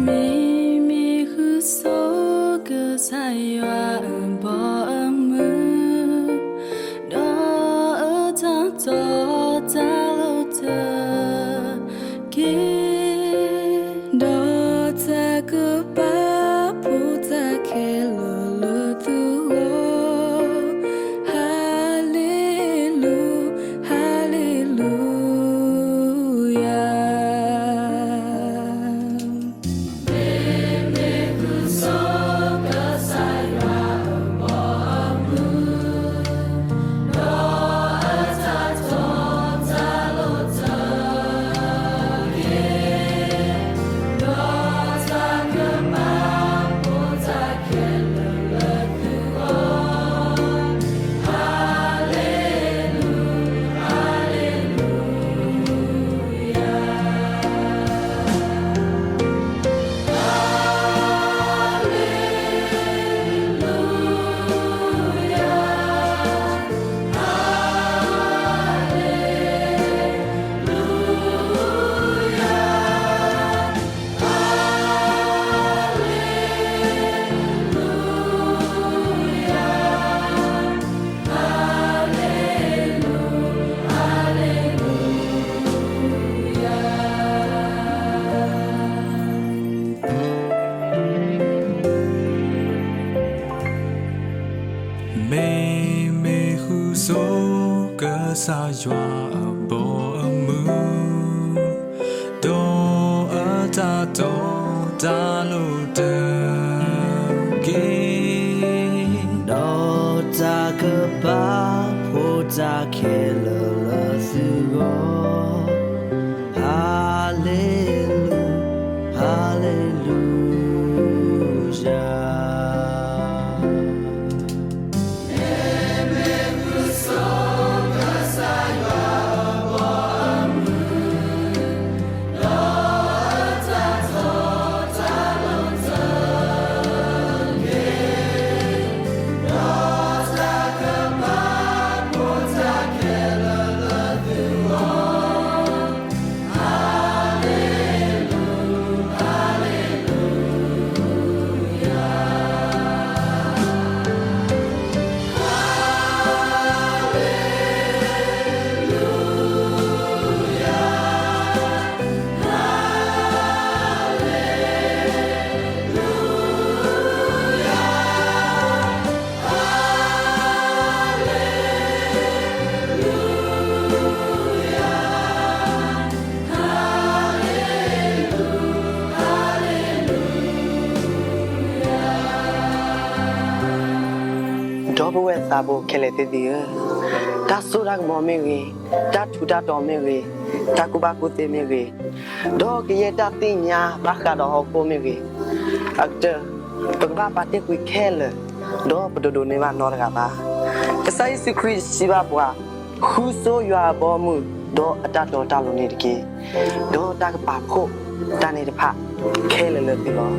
明明和所个才愿不么，多张做在路的给，多在个把不在开了了的我，哈利路，哈利路亚。妹妹胡说个啥话不木，多大多大路的给，多大个把破大开了死我，哈利路，哈利路亚。တော့ဘဝစာဖို့ခဲလေတဲ့ဒီဒါဆိုတာကမော်မေကြီးဒါထူတာတော်မေကြီးဒါကုဘာကုတေမေကြီးတော့ကရတာတင်ညာဘာကတော့ဟောကိုမေကြီးအခတပကဘာပါတဲ့ကွေခဲလေတော့ပဒဒိုနေမနော်ရကပါကဆိုင်စခရစ်စီဘာပွားခူဆိုရွာဘောမှုတော့အတတော်တလုံးနေတကေတော့တကပါဖို့တနေတဖခဲလေလေပြီတော့